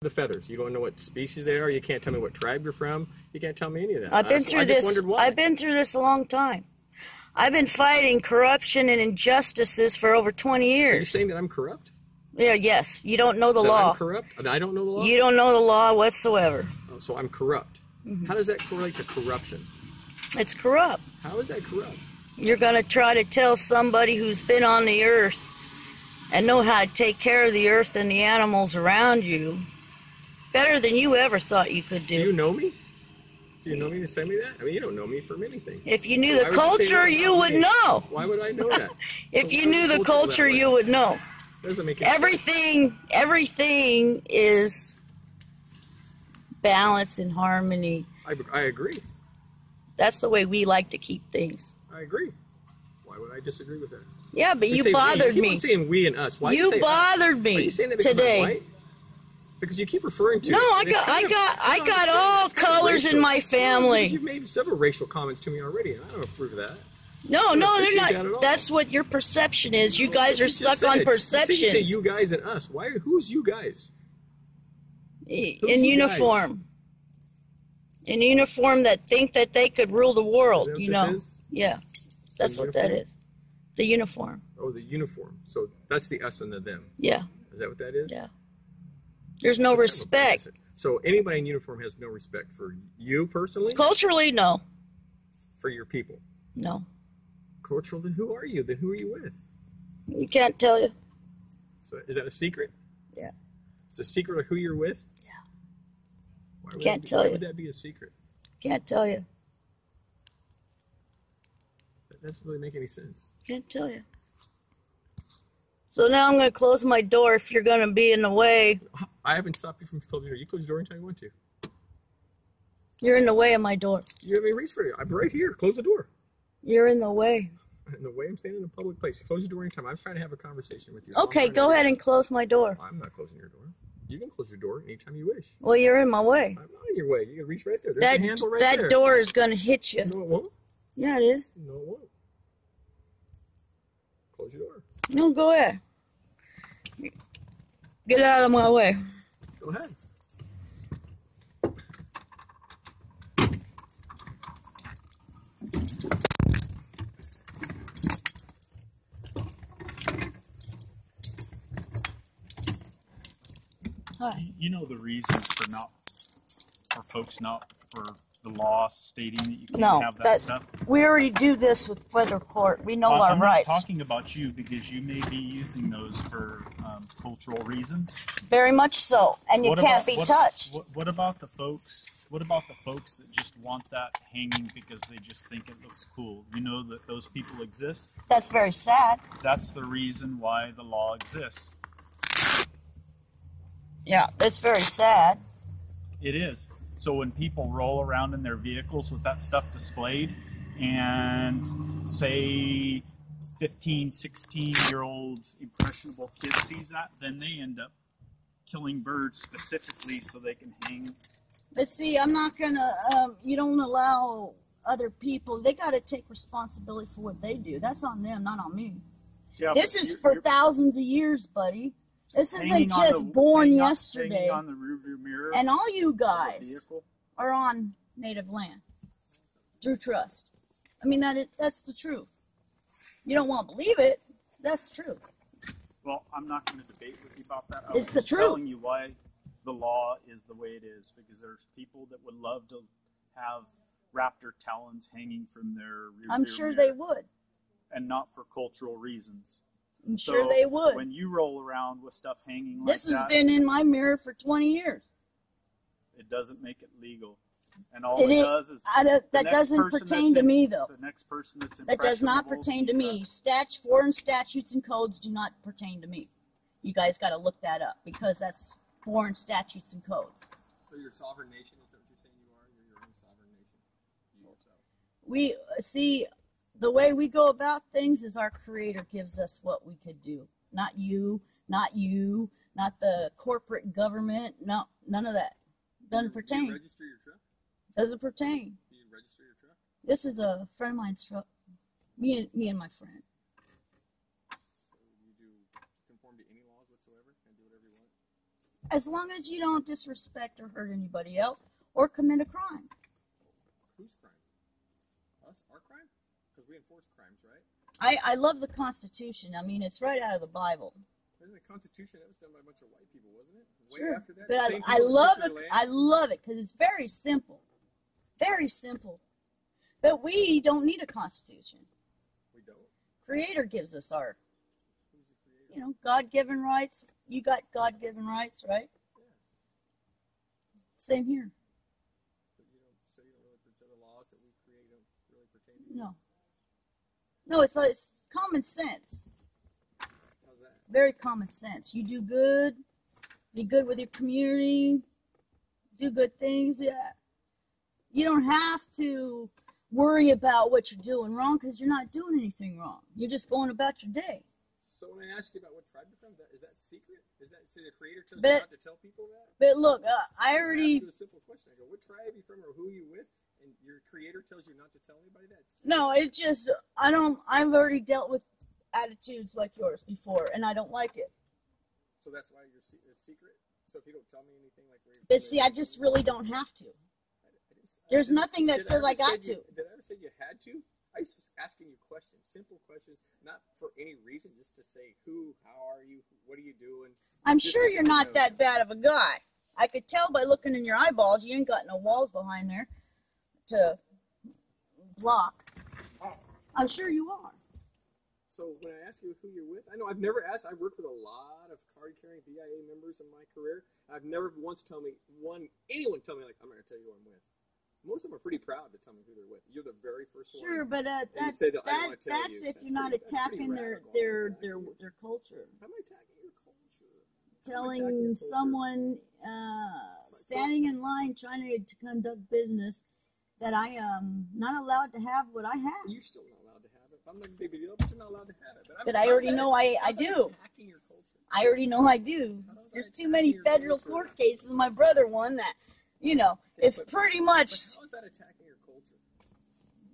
The feathers. You don't know what species they are. You can't tell me what tribe you're from. You can't tell me any of that. I've been through this. I've been through this a long time. I've been fighting corruption and injustices for over 20 years. Are you saying that I'm corrupt? Yeah, yes. You don't know the law. I'm corrupt? And I don't know the law? You don't know the law whatsoever. Oh, so I'm corrupt. Mm-hmm. How does that correlate to corruption? It's corrupt. How is that corrupt? You're going to try to tell somebody who's been on the earth and know how to take care of the earth and the animals around you better than you ever thought you could do. Do you know me? Do you know me to say me that? I mean, you don't know me from anything. If you knew the culture, you would know. Why would I know that? If you knew the culture, you would know. Doesn't make any sense. Everything is balance and harmony. I agree. That's the way we like to keep things. I agree. Why would I disagree with that? Yeah, but you bothered me. You keep on saying we and us. Why you bothered me Are you saying that because today. I'm white? Because you keep referring to. No, I got all colors in my family. You've made several racial comments to me already, and I don't approve of that. No, they're not. That's what your perception is. You guys are stuck on perceptions. You say you guys and us. Why? Who's you guys? In uniform. In uniform that think that they could rule the world. You know. Yeah, that's what that is. The uniform. Oh, the uniform. So that's the us and the them. Yeah. Is that what that is? Yeah. There's no respect. So anybody in uniform has no respect for you personally? Culturally, no. For your people? No. Cultural, then who are you? Then who are you with? You can't tell you. So is that a secret? Yeah. It's a secret of who you're with? Yeah. Can't tell you. Why would that be a secret? Can't tell you. That doesn't really make any sense. Can't tell you. So now I'm going to close my door if you're going to be in the way. I haven't stopped you from closing your door. You close your door anytime you want to. You're in the way of my door. You have any reason for it? I'm right here. Close the door. You're in the way. In the way? I'm standing in a public place. Close your door anytime. I'm trying to have a conversation with you. Okay, go ahead and close my door. I'm not closing your door. You can close your door anytime you wish. Well, you're in my way. I'm not in your way. You can reach right there. There's a handle right there. That door is going to hit you. No, it won't. Yeah, it is. No, it won't. Close your door. No, go ahead. Get out of my way. Go ahead. Hi. You know the reasons for folks not for the law stating that you can't have that stuff? We already do this with federal court. We know our I'm rights. not talking about you because you may be using those for cultural reasons. Very much so, and you can't be touched. What about the folks? What about the folks that just want that hanging because they just think it looks cool? You know that those people exist? That's very sad. That's the reason why the law exists. Yeah, it's very sad. It is. So when people roll around in their vehicles with that stuff displayed and say 15, 16-year-old impressionable kid sees that, then they end up killing birds specifically so they can hang. But see, I'm not going to, you don't allow other people, they got to take responsibility for what they do. That's on them, not on me. Yeah, this is for thousands of years, buddy. This isn't just born yesterday. On the rearview mirror and all you guys are on native land through trust. I mean, that's the truth. You don't want to believe it. That's true. Well, I'm not going to debate with you about that. It's the truth. I'm telling you why the law is the way it is, because there's people that would love to have raptor talons hanging from their rearview I'm sure mirror, they would. And not for cultural reasons. I'm sure they would. When you roll around with stuff hanging like that... This has been in my mirror for 20 years. It doesn't make it legal. And all it does is... that doesn't pertain to me, though. The next person that's that does not pertain to me. Foreign statutes and codes do not pertain to me. You guys got to look that up, because that's foreign statutes and codes. So you're a sovereign nation? Is that what you're saying you are? You're your own sovereign nation? You yourself. We see... The way we go about things is our Creator gives us what we could do. Not you, not the corporate government, no, none of that. Doesn't pertain. Do you register your truck? Doesn't pertain. Do you register your truck? This is a friend of mine's truck. Me and my friend. So you do conform to any laws whatsoever? Can do whatever you want? As long as you don't disrespect or hurt anybody else or commit a crime. Whose crime? Us? Our crime? Because we enforce crimes, right? I love the Constitution. I mean, it's right out of the Bible. Isn't the Constitution, that was done by a bunch of white people, wasn't it? Way Sure. after that. But The same I people that love took their I land? love it because it's very simple. Very simple. But we don't need a Constitution. We don't. Creator gives us our, Who's the creator? you know, God-given rights. You got God-given rights, right? Yeah. Same here. But you don't say the laws that we create don't really pertain to you. No. No, it's common sense. How's that? Very common sense. You do good. Be good with your community. Do good things. Yeah. You don't have to worry about what you're doing wrong because you're not doing anything wrong. You're just going about your day. So when I ask you about what tribe you're from, is that secret? Is that so the creator tells But- you not to tell people that? But look, I I already... ask you a simple question. I go, what tribe are you from or who are you with? And your creator tells you not to tell anybody that? No, it's just, I've already dealt with attitudes like yours before, and I don't like it. So that's why it's secret? So if you don't tell me anything like where you're But from, see, I just really don't have to. There's nothing that says I got to. Did I ever say you had to? I was asking you questions, simple questions, not for any reason, just to say who, how are you, what are you doing? I'm Just sure to you're get to not know that you. bad of a guy. I could tell by looking in your eyeballs, you ain't got no walls behind there to block. I'm sure you are. So when I ask you who you're with, I know I've never asked. I've worked with a lot of card-carrying BIA members in my career. I've never once anyone tell me, like, I'm not going to tell you who I'm with. Most of them are pretty proud to tell me who they're with. You're the very first one. Sure, but And you say that, I don't wanna tell that's you. if That's you're not pretty- that's pretty attacking their radical. culture. How am I attacking your culture? Telling someone standing in line trying to conduct business that I am not allowed to have what I have. You're still not allowed to have it. I'm not a big deal, but you're not allowed to have it. But I already know I how's that do. attacking your culture? I already know I do. There's too many federal court cases. My brother won that. You know, it's pretty much, But how is that attacking your culture?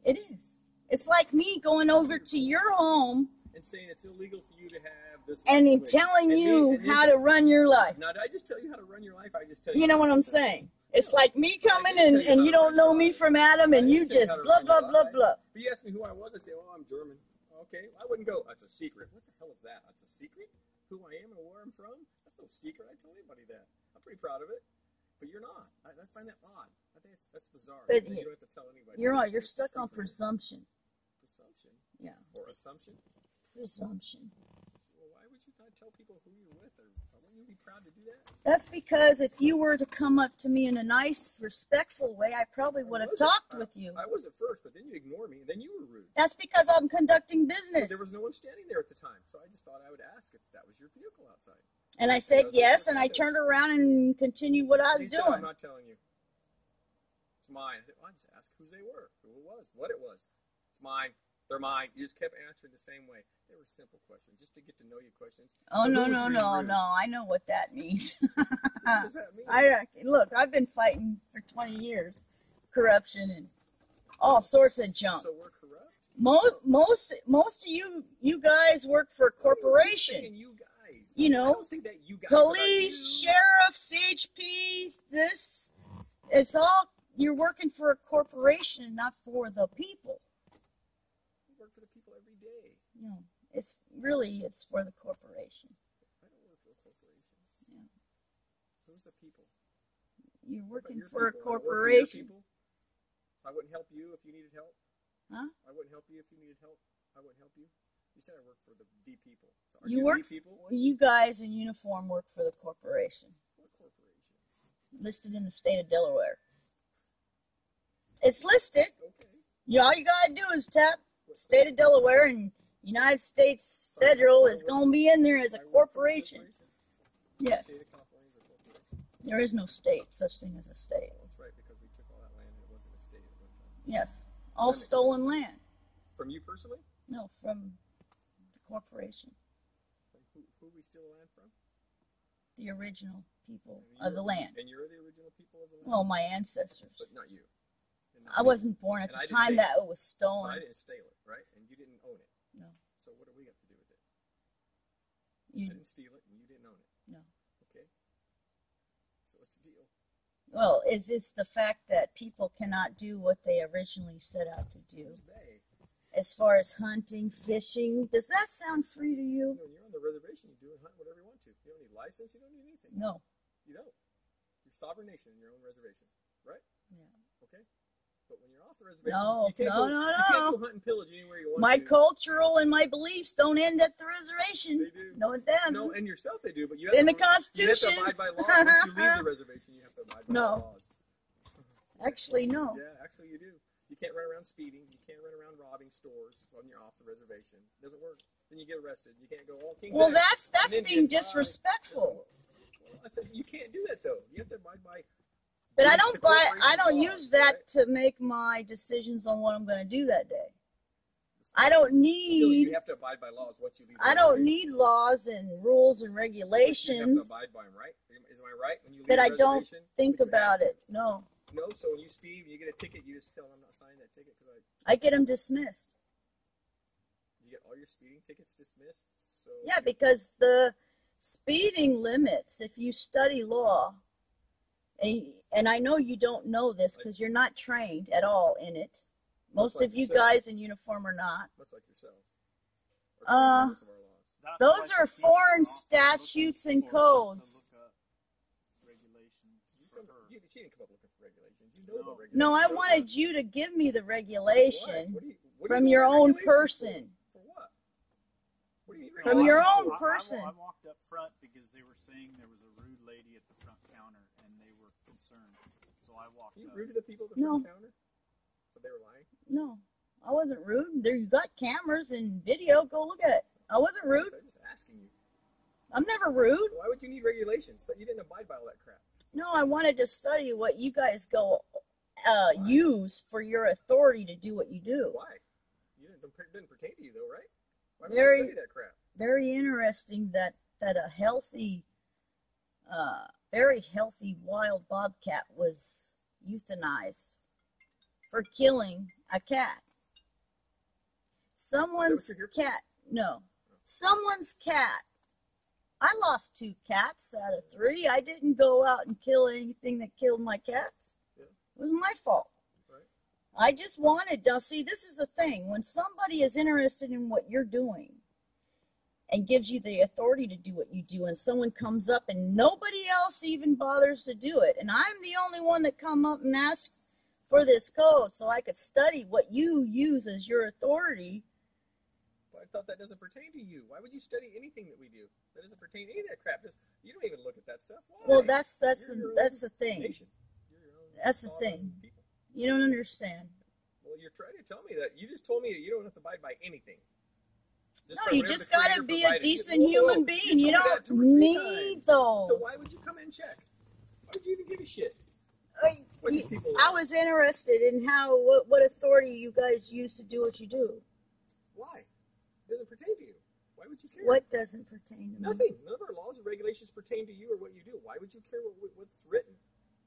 it is. It's like me going over to your home And saying it's illegal for you to have this. and language. telling And you me- how to run your life. Now, did I just tell you how to run your life? I just tell you. You know what I'm saying? It's like me coming and you don't know me from Adam and you just blah, blah, blah, blah. But you asked me who I was, I say, oh, I'm German. Okay, I wouldn't go, that's a secret. What the hell is that? That's a secret? Who I am and where I'm from? That's no secret. I tell anybody that. I'm pretty proud of it. But you're not. I find that odd. I think that's bizarre. But you don't have to tell anybody. You're right. You're It's stuck on secret. presumption. Presumption? Yeah, Or assumption? presumption. Well, why would you not tell people who you're with? Or wouldn't you be proud to do that? That's because if you were to come up to me in a nice, respectful way, I probably would have talked with you. I was at first, but then you ignored me, and then you were rude. That's because I'm conducting But business. there was no one standing there at the time, so I just thought I would ask if that was your vehicle outside. And I said yes, and I turned around and continued what I was You said, I'm doing. not telling you. It's mine. I said, well, I just asked whose they were, who it was, what it was. It's mine. They're mine. You just kept answering the same way. They were simple questions, just to get to know you questions. Oh, So no, who was no, being no, rude? no. I know what that means. What does that mean? Look, I've been fighting for 20 years. Corruption and all sorts of junk. So we're corrupt? Most of you guys work for a corporation. I'm saying you guys. You know, I don't say that you guys about Police, you. sheriffs, CHP, it's all, you're working for a corporation, not for the people. We work for the people every day. No, it's for the corporation. I don't work for a corporation. Yeah. Who's the people? You're What about working your for a people? I work for your corporation. people. So I wouldn't help you if you needed help. Huh? I wouldn't help you if you needed help. I wouldn't help you. You said I work for the people. So are You you work. the people? You guys in uniform work for the corporation, What corporation? listed in the state of Delaware. It's listed. Okay. All you gotta do is tap state of Delaware, and United States Federal is gonna be in there as a I work for corporation. Yes. State of California is a corporation. There is no state, such thing as a state. Well, that's right, because we took all that land and it wasn't a state at one time. Yes, all stolen land. From you personally? No, from the corporation, Like who we steal the land from? the original people And of the land. And you're the original people of the land? Well, my ancestors. But not you. And not I me. wasn't born at And the I didn't time take that it was But I stolen. didn't steal it, right? And you didn't own it. No, So what do we have to do with it? I you didn't steal it and you didn't own it. no. Okay. deal? Well, it's the fact that people cannot do what they originally set out to do. Who's they? As far as hunting, fishing, does that sound free to you? When you're on the reservation, you do and hunt whatever you want to. You don't need license. You don't need anything. No. You don't. You're a sovereign nation in your own reservation, right? Yeah. Okay. But when you're off the reservation, No, you can't go hunt and pillage anywhere you want My to. cultural and my beliefs don't end at the reservation. They do. No, it doesn't. No, and yourself they do, but you It's have in the to, Constitution. You have to abide by law. Once you leave the reservation, you have to abide by laws. Actually, no. Yeah, actually you do. You can't run around speeding. You can't run around robbing stores when you're off the reservation. It doesn't work. Then you get arrested. You can't go, oh, King Well, Jack, that's being disrespectful. Well, I said you can't do that though. You have to abide by. But I don't use that to make my decisions on what I'm going to do that day. I don't need. You have to abide by laws. What you leave. I don't need laws and rules and regulations. You have to abide by them, right? Is my right when you leave that the I don't reservation, think about it. No. No. So when you speed, when you get a ticket, you just tell them I'm not signing that ticket because I get them dismissed. You get all your speeding tickets dismissed. So yeah, because the speeding limits, if you study law, and I know you don't know this because you're not trained at all in it. Most of you guys in uniform are not. Much like yourself. Those are foreign statutes and codes. She didn't come up looking for regulations. You know the regulations. No, I wanted you to give me the regulation what from your own person. For what? What do you mean from your own person. I walked up front because they were saying there was a rude lady at the front counter and they were concerned. So I walked up. You rude to the people at the front counter? So they were lying? No, I wasn't rude. There, you got cameras and video. Go look at it. I wasn't rude. I'm just asking you. I'm never rude. Why would you need regulations? You didn't abide by all that crap. No, I wanted to study what you guys use for your authority to do what you do. Why? It didn't pertain to you, though, right? Why would you study that crap? Very interesting that a healthy, very healthy wild bobcat was euthanized for killing a cat. Someone's cat. No. Someone's cat. I lost 2 cats out of 3. I didn't go out and kill anything that killed my cats. Yeah. It was my fault. Right. I just wanted, now see, this is the thing. When somebody is interested in what you're doing and gives you the authority to do what you do, and someone comes up and nobody else even bothers to do it, and I'm the only one that come up and ask for this code so I could study what you use as your authority. I thought that doesn't pertain to you. Why would you study anything that we do? That doesn't pertain to any of that crap. You don't even look at that stuff. Why? Well, that's the thing. That's the thing. People. You don't understand. Well, you're trying to tell me that. You just told me that you don't have to abide by anything. No, you just got to be a decent human being. You don't need those. So why would you come in and check? Why would you even give a shit? I was interested in what authority you guys use to do what you do. Why? It doesn't pertain to you. Why would you care? What doesn't pertain to me? Nothing. None of our laws and regulations pertain to you or what you do. Why would you care what's written?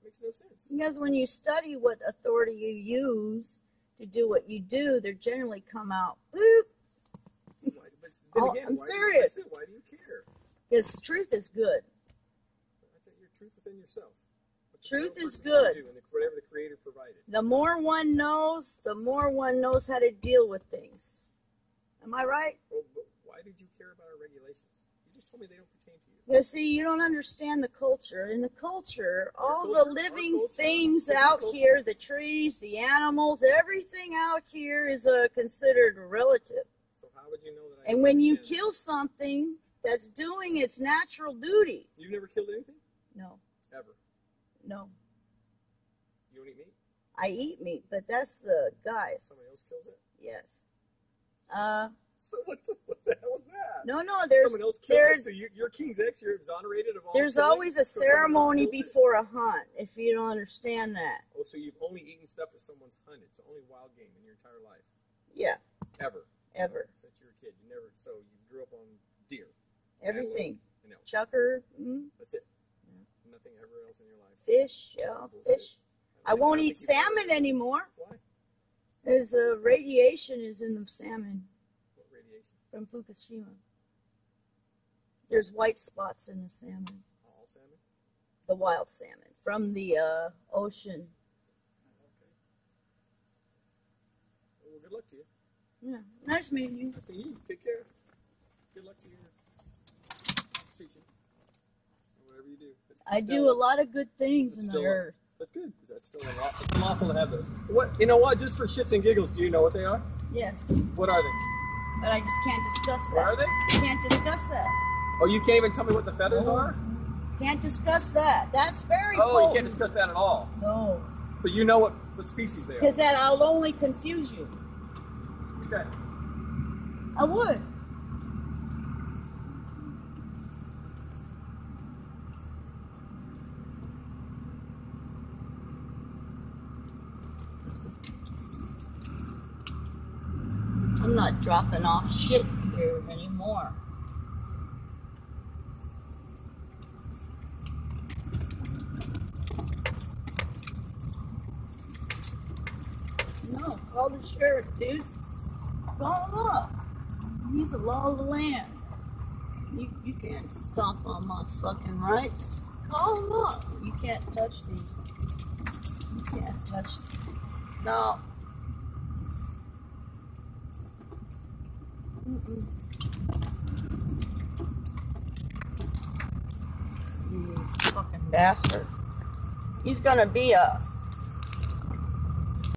It makes no sense. Because when you study what authority you use to do what you do, they generally come out, boop. I'm serious. Why do you care? Because truth is good. I think your truth within yourself. Truth is good. Whatever the Creator provided. The more one knows, the more one knows how to deal with things. Am I right? Well, but why did you care about our regulations? You just told me they don't pertain to you. Because, see, you don't understand the culture. In the culture, all the living things out here, the trees, the animals, everything out here is considered relative. So how would you know that And when you kill something that's doing its natural duty. You've never killed anything? No. Ever? No. You don't eat meat? I eat meat, but that's the guy. Somebody else kills it? Yes. So what the hell is that? No, someone else kills it. So you're King's X. You're exonerated of all. There's always a ceremony before a hunt. If you don't understand that. Oh, so you've only eaten stuff that someone's hunted. So only wild game in your entire life. Yeah. Ever. Since you were a kid, you never. So you grew up on deer. Everything. And elk. Chucker. That's it. Yeah. Nothing ever else in your life. Fish. Yeah, fish. I won't eat salmon anymore. Why? Because radiation is in the salmon. What radiation? From Fukushima. There's white spots in the salmon. All salmon? The wild salmon from the ocean. Well, good luck to you. Yeah, nice meeting you. Nice meeting you. Take care. Good luck to your constitution. Whatever you do. I do a lot of good things in the earth. That's good. Because that's still unlawful to have those. What? You know what? Just for shits and giggles, do you know what they are? Yes. What are they? But I just can't discuss that. What are they? Can't discuss that. Oh, you can't even tell me what the feathers are? Can't discuss that. That's very Oh, potent. you can't discuss that at all? No. But you know what the species they are? Because that I'll only confuse you. Okay. I would. I'm not dropping off shit here anymore. No, call the sheriff, dude. Call him up. He's the law of the land. You can't stomp on my fucking rights. Call him up. You can't touch these. You can't touch these. No. Mm-mm. You fucking bastard. He's gonna be a